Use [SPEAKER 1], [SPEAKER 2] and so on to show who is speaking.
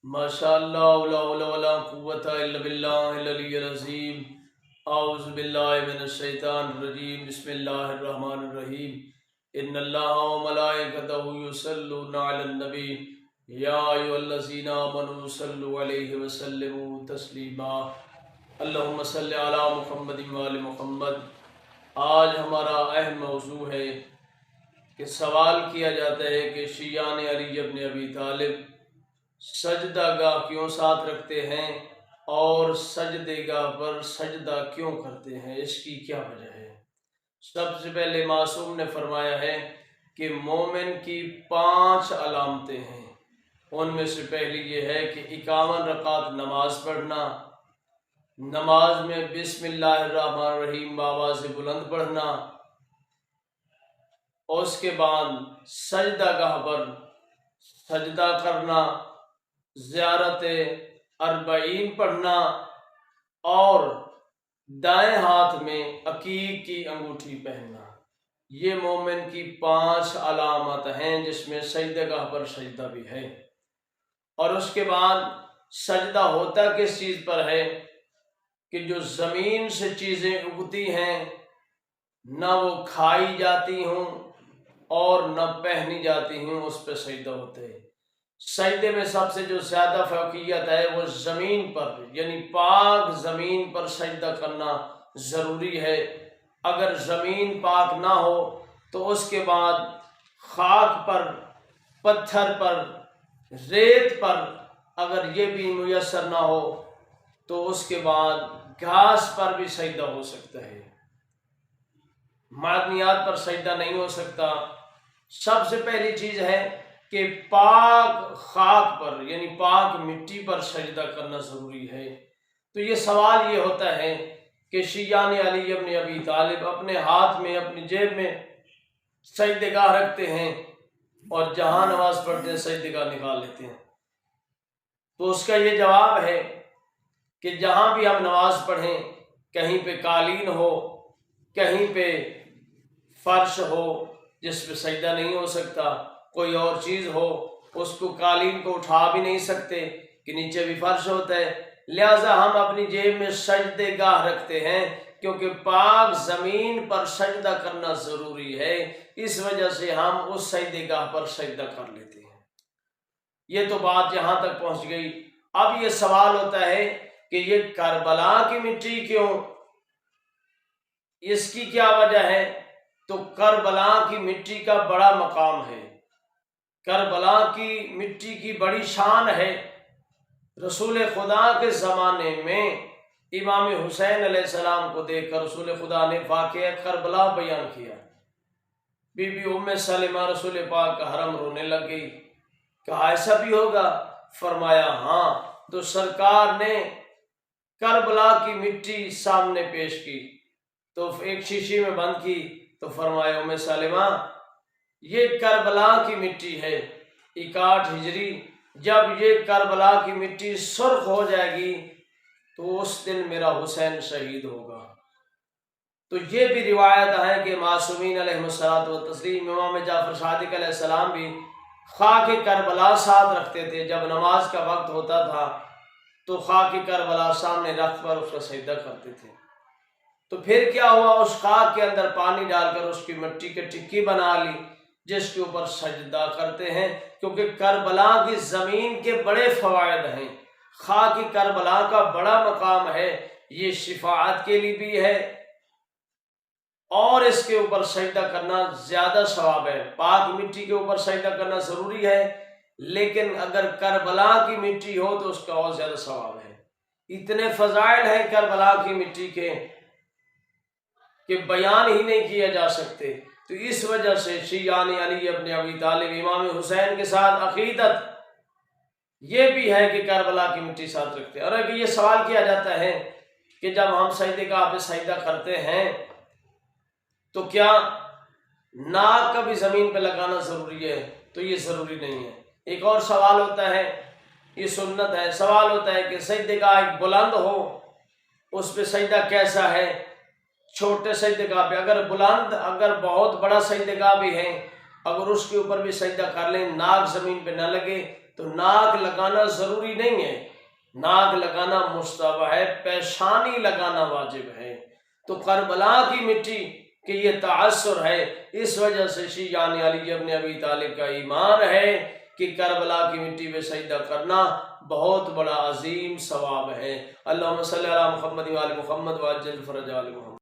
[SPEAKER 1] माशाअल्लाह ला हौला वला कुव्वता इल्ला बिल्लाहिल अलिय्यिल अज़ीम। औज़ु बिल्लाहि मिनश शैतानिर रजीम। बिस्मिल्लाहिर रहमानिर रहीम। इन्नल्लाहा व मलाइकतहु युसल्लूना अलन नबी या अय्युहल्लज़ीना आमनू सल्लु अलैहि व सल्लिमू तस्लीमा। अल्लाहुम्मा सल्लि अला मुहम्मदिन व आलि मुहम्मद। आज हमारा अहम मौजू है कि सवाल किया जाता है कि शियान अली इब्न अबी तालिब सजदागाह क्यों साथ रखते हैं और सजदेगाह पर सजदा क्यों करते हैं, इसकी क्या वजह है। सबसे पहले मासूम ने फरमाया है कि मोमिन की 5 अलामतें हैं। उनमें से पहली ये है कि 51 रकात नमाज पढ़ना, नमाज में बिस्मिल्लाहिर्रहमानिर्रहीम बाबा से बुलंद पढ़ना, और उसके बाद सजदागाह पर सजदा करना, ज़ियारत अर्बईन पढ़ना और दाएं हाथ में अकीक की अंगूठी पहनना। ये मोमिन की 5 अलामत हैं, जिसमें सजदागाह पर सजदा भी है। और उसके बाद सजदा होता किस चीज़ पर है कि जो ज़मीन से चीज़ें उगती हैं न वो खाई जाती हों और न पहनी जाती हों, उस पर सजदा होता है। सजदे में सबसे जो ज़्यादा फ़ौक़ियत है वो ज़मीन पर, यानी पाक ज़मीन पर सजदा करना ज़रूरी है। अगर ज़मीन पाक ना हो तो उसके बाद खाक पर, पत्थर पर, रेत पर अगर ये भी मुयस्सर ना हो तो उसके बाद घास पर भी सजदा हो सकता है। मादनियात पर सजदा नहीं हो सकता। सबसे पहली चीज़ है कि पाक खाक पर यानी पाक मिट्टी पर सजदा करना ज़रूरी है। तो ये सवाल ये होता है कि शियान अली इब्न अबी तालिब अपने हाथ में, अपनी जेब में सजदेगाह रखते हैं और जहाँ नमाज पढ़ते हैं सजदेगाह निकाल लेते हैं। तो उसका ये जवाब है कि जहाँ भी हम नमाज पढ़ें, कहीं पे कालीन हो, कहीं पे फर्श हो जिस पे सजदा नहीं हो सकता, कोई और चीज़ हो, उसको कालीन को उठा भी नहीं सकते कि नीचे भी फर्श होता है, लिहाजा हम अपनी जेब में सजदेगाह रखते हैं, क्योंकि पाक ज़मीन पर सजदा करना ज़रूरी है। इस वजह से हम उस सजदेगाह पर सजदा कर लेते हैं। ये तो बात यहाँ तक पहुँच गई। अब ये सवाल होता है कि ये करबला की मिट्टी क्यों, इसकी क्या वजह है। तो करबला की मिट्टी का बड़ा मकाम है, करबला की मिट्टी की बड़ी शान है। रसूल खुदा के ज़माने में इमाम हुसैन अलैहिस्सलाम को देखकर रसूल खुदा ने वाक़या करबला बयान किया। बीबी उम्मे सलेमा रसूल पाक का हरम रोने लग गई। कहा ऐसा भी होगा? फरमाया हाँ। तो सरकार ने करबला की मिट्टी सामने पेश की, तो एक शीशी में बंद की, तो फरमाया उम्मे सलेमा ये करबला की मिट्टी है। 61 हिजरी जब ये करबला की मिट्टी सुर्ख हो जाएगी तो उस दिन मेरा हुसैन शहीद होगा। तो ये भी रिवायत है कि मासूमीन अलैहिमुस्सलातु व तस्लीम इमाम जाफर सादिक अलैहिस्सलाम भी खाके करबला साथ रखते थे। जब नमाज का वक्त होता था तो खाके करबला सामने रख कर उसका सजदा करते थे। तो फिर क्या हुआ, उस खाक के अंदर पानी डालकर उसकी मिट्टी की टिक्की बना ली जिसके ऊपर सजदा करते हैं, क्योंकि करबला की ज़मीन के बड़े फ़वाइद हैं। खाकी करबला का बड़ा मकाम है, ये शिफाअत के लिए भी है और इसके ऊपर सजदा करना ज़्यादा सवाब है। पाक मिट्टी के ऊपर सजदा करना ज़रूरी है, लेकिन अगर करबला की मिट्टी हो तो उसका और ज़्यादा सवाब है। इतने फ़ज़ाइल हैं करबला की मिट्टी के कि बयान ही नहीं किए जा सकते। तो इस वजह से शियान अली इब्न अबी तालिब इमाम हुसैन के साथ अकीदत ये भी है कि करबला की मिट्टी साथ रखते हैं। और अगर ये सवाल किया जाता है कि जब हम सजदेगाह पे सजदा करते हैं तो क्या नाक का भी ज़मीन पे लगाना ज़रूरी है, तो ये ज़रूरी नहीं है। एक और सवाल होता है, ये सुन्नत है, सवाल होता है कि सजदेगाह एक बुलंद हो, उस पे सजदा कैसा है। छोटे सजदेगाह पे अगर बुलंद, अगर बहुत बड़ा सजदेगाह भी है, अगर उसके ऊपर भी सजदा कर लें, नाक ज़मीन पे न लगे, तो تو ناک لگانا ضروری نہیں ہے، ناک لگانا مستحب ہے، پیشانی لگانا واجب ہے۔ تو کربلا کی مٹی کہ یہ تعثر ہے، اس وجہ سے شیعان علی ابن ابی طالب کا ایمان ہے کہ کربلا کی مٹی پہ سجدہ کرنا بہت بڑا عظیم ثواب ہے۔ اللہم صلی علی محمد و آل محمد وعجل فرج آل محمد۔